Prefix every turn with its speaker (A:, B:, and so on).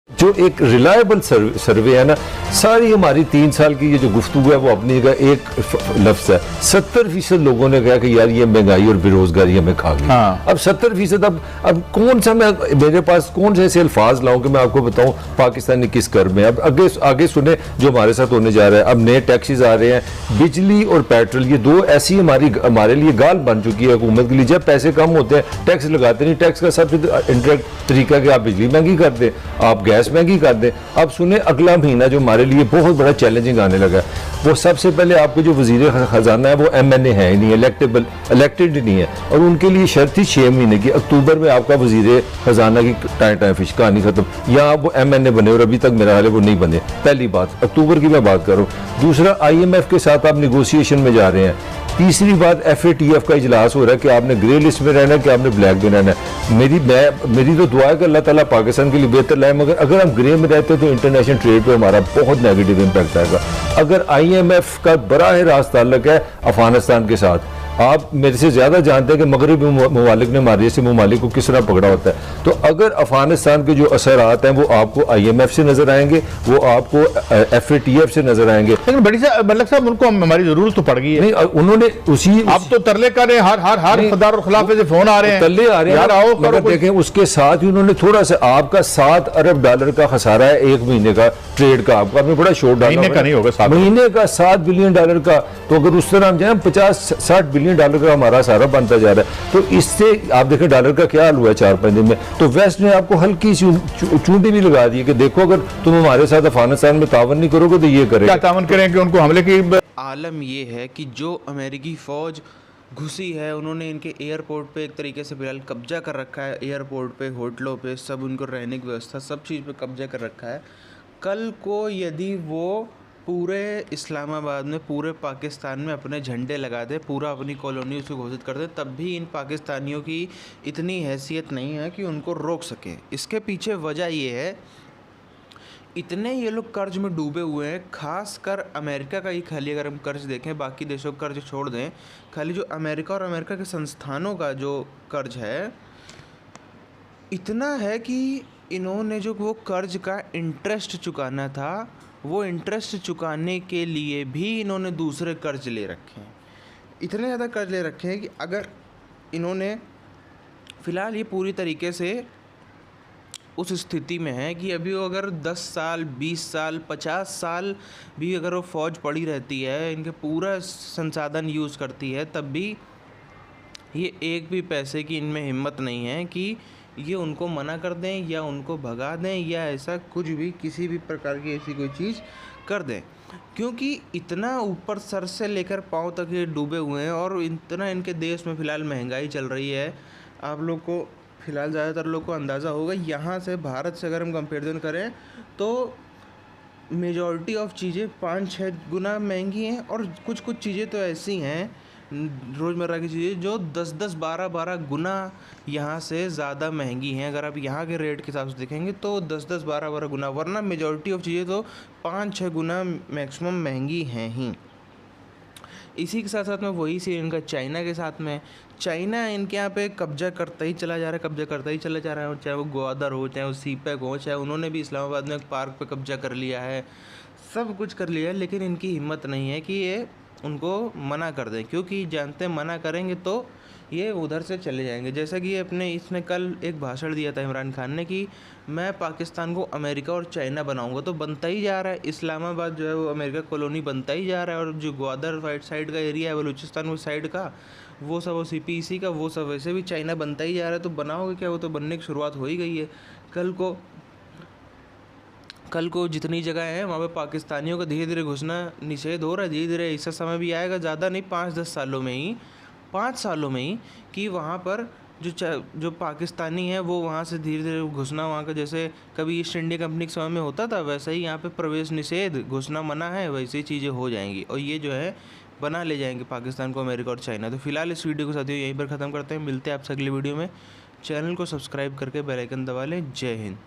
A: जो एक रिलायबल सर्वे है ना, सारी हमारी 3 साल की ये जो गुफ्तगू है वो अपनी जगह एक लफ्ज़ है। 70% लोगों ने कहा कि यार ये महंगाई और बेरोजगारी हमें खा गई। हाँ। अब 70%, अब कौन सा मैं मेरे पास कौन से ऐसे अल्फाज लाऊं कि मैं आपको बताऊं पाकिस्तान किस कर में। अब आगे सुने जो हमारे साथ होने जा रहा है। अब नए टैक्सेस आ रहे हैं, बिजली और पेट्रोल, ये दो ऐसी हमारे लिए गाल बन चुकी है हुकूमत के लिए। जब पैसे कम होते हैं टैक्स लगाते नहीं, टैक्स का सबसे इंटरेक्ट तरीका कि आप बिजली महंगी कर दें, आप गैस महंगी कर दें। अब सुने अगला महीना जो हमारे लिए बहुत बड़ा चैलेंजिंग आने लगा है, वो सबसे पहले आपको जो वजीर खजाना है वो MNA है ही नहीं, इलेक्टेड नहीं है, और उनके लिए शर्त थी 6 महीने की। अक्टूबर में आपका वजीर खजाना की टाइम फिश कहानी खत्म, या आप वो MNA बने और अभी तक मेरा हाल है वो नहीं बने। पहली बात अक्टूबर की मैं बात कर रहा हूँ। दूसरा IMF के साथ आप निगोशिएशन में जा रहे हैं। तीसरी बात FATF का इजलास हो रहा है कि आपने ग्रे लिस्ट में रहना है कि आपने ब्लैक में रहना है। मेरी तो दुआ है कि अल्लाह ताला पाकिस्तान के लिए बेहतर लाए, मगर अगर हम ग्रे में रहते तो इंटरनेशनल ट्रेड पे हमारा बहुत नेगेटिव इम्पैक्ट आएगा। अगर IMF का बराह रास्त ताल्लुक है अफगानिस्तान के साथ, आप मेरे से ज्यादा जानते हैं कि मगरबी ममालिक ने हमारे जैसे ममालिक को किस तरह पकड़ा होता है। तो अगर अफगानिस्तान के जो असरात हैं वो आपको IMF से नजर आएंगे, वो आपको FATF से नजर आएंगे।
B: लेकिन बड़ी मलक साहब, उनको हमारी जरूरत तो पड़ गई है।
A: नहीं, उन्होंने अब
B: तो तरले कर रहे हैं, हर खुदा और खिलाफे से फोन आ रहे हैं,
A: तरले आ रहे हैं।
B: आओ करो।
A: देखें उसके साथ ही उन्होंने थोड़ा सा, आपका $7 अरब का खसारा है 1 महीने का ट्रेड का, आपका आपने बड़ा शोर डाला।
B: महीने का नहीं होगा,
A: महीने का $7 बिलियन का। तो अगर उस तरह हम जाए $50-60 बिलियन का हमारा सारा बनता जा रहा है। तो इससे आप देखें डॉलर का क्या हाल हुआ है 4-5 दिन में। तो वेस्ट ने आपको हल्की सी चूंटी भी लगा दी है कि देखो अगर तुम हमारे साथ अफगानिस्तान में तावन नहीं करोगे तो ये करेगा।
B: क्या तावन करें कि उनको हमले की।
C: आलम ये है कि जो अमेरिकी फ़ौज घुसी है, उन्होंने इनके एयरपोर्ट पे एक तरीके से फिलहाल कब्जा कर रखा है। एयरपोर्ट पे, होटलों पे, सब उनको रहने की व्यवस्था, सब चीज़ पे कब्जा कर रखा है। कल को यदि वो पूरे इस्लामाबाद में, पूरे पाकिस्तान में अपने झंडे लगा दे, पूरा अपनी कॉलोनी उसको घोषित कर दे, तब भी इन पाकिस्तानियों की इतनी हैसियत नहीं है कि उनको रोक सके। इसके पीछे वजह ये है, इतने ये लोग कर्ज में डूबे हुए हैं। खास कर अमेरिका का ही खाली अगर हम कर्ज देखें, बाकी देशों का कर्ज छोड़ दें, खाली जो अमेरिका और अमेरिका के संस्थानों का जो कर्ज है इतना है कि इन्होंने जो वो कर्ज का इंटरेस्ट चुकाना था, वो इंटरेस्ट चुकाने के लिए भी इन्होंने दूसरे कर्ज ले रखे हैं। इतने ज़्यादा कर्ज ले रखे हैं कि अगर इन्होंने फ़िलहाल ये पूरी तरीके से उस स्थिति में है कि अभी वो अगर 10 साल, 20 साल, 50 साल भी अगर वो फ़ौज पड़ी रहती है, इनके पूरा संसाधन यूज़ करती है, तब भी ये एक भी पैसे की इनमें हिम्मत नहीं है कि ये उनको मना कर दें या उनको भगा दें या ऐसा कुछ भी, किसी भी प्रकार की ऐसी कोई चीज़ कर दें, क्योंकि इतना ऊपर सर से लेकर पाँव तक ये डूबे हुए हैं। और इतना इनके देश में फ़िलहाल महंगाई चल रही है। आप लोग को फ़िलहाल ज़्यादातर लोग को अंदाज़ा होगा, यहाँ से भारत से अगर हम कंपेरिजन करें तो मेजॉरिटी ऑफ चीज़ें 5-6 गुना महंगी हैं, और कुछ चीज़ें तो ऐसी हैं रोज़मर्रा की चीज़ें जो 10-10, 12-12 गुना यहाँ से ज़्यादा महंगी हैं। अगर आप यहाँ के रेट के हिसाब से देखेंगे तो 10-10, 12-12 गुना, वरना मेजॉरिटी ऑफ चीज़ें तो 5-6 गुना मैक्सिमम महंगी हैं ही। इसी के साथ साथ में वही सी इनका चाइना के साथ में, चाइना इनके यहाँ पे कब्जा करता ही चला जा रहा है, चाहे वो ग्वादर हो, चाहे वो सीपेक हो, चाहे उन्होंने भी इस्लामाबाद में एक पार्क पे कब्जा कर लिया है, सब कुछ कर लिया है। लेकिन इनकी हिम्मत नहीं है कि ये उनको मना कर दें, क्योंकि जानते हैं मना करेंगे तो ये उधर से चले जाएंगे। जैसा कि इसने कल एक भाषण दिया था इमरान खान ने कि मैं पाकिस्तान को अमेरिका और चाइना बनाऊंगा, तो बनता ही जा रहा है। इस्लामाबाद जो है वो अमेरिका कॉलोनी बनता ही जा रहा है, और जो ग्वादर साइड का एरिया है, बलूचिस्तान वो साइड का, वो सब, वो CPEC का, वो सब वैसे भी चाइना बनता ही जा रहा है। तो बनाओगे क्या, वो तो बनने की शुरुआत हो ही गई है। कल को जितनी जगह है वहाँ पे पाकिस्तानियों का धीरे धीरे घुसना निषेध हो रहा है। धीरे धीरे ऐसा समय भी आएगा, ज़्यादा नहीं, 5-10 सालों में ही, 5 सालों में ही, कि वहाँ पर जो पाकिस्तानी है वो वहाँ से धीरे धीरे घुसना, वहाँ का जैसे कभी ईस्ट इंडिया कंपनी के समय में होता था, वैसा ही यहाँ पे प्रवेश निषेध, घुसना मना है, वैसी चीज़ें हो जाएंगी। और ये जो है बना ले जाएंगे पाकिस्तान को अमेरिका और चाइना। तो फिलहाल इस वीडियो को साथियों यहीं पर ख़त्म करते हैं। मिलते हैं आपसे अगली वीडियो में। चैनल को सब्सक्राइब करके बेल आइकन दबा लें। जय हिंद।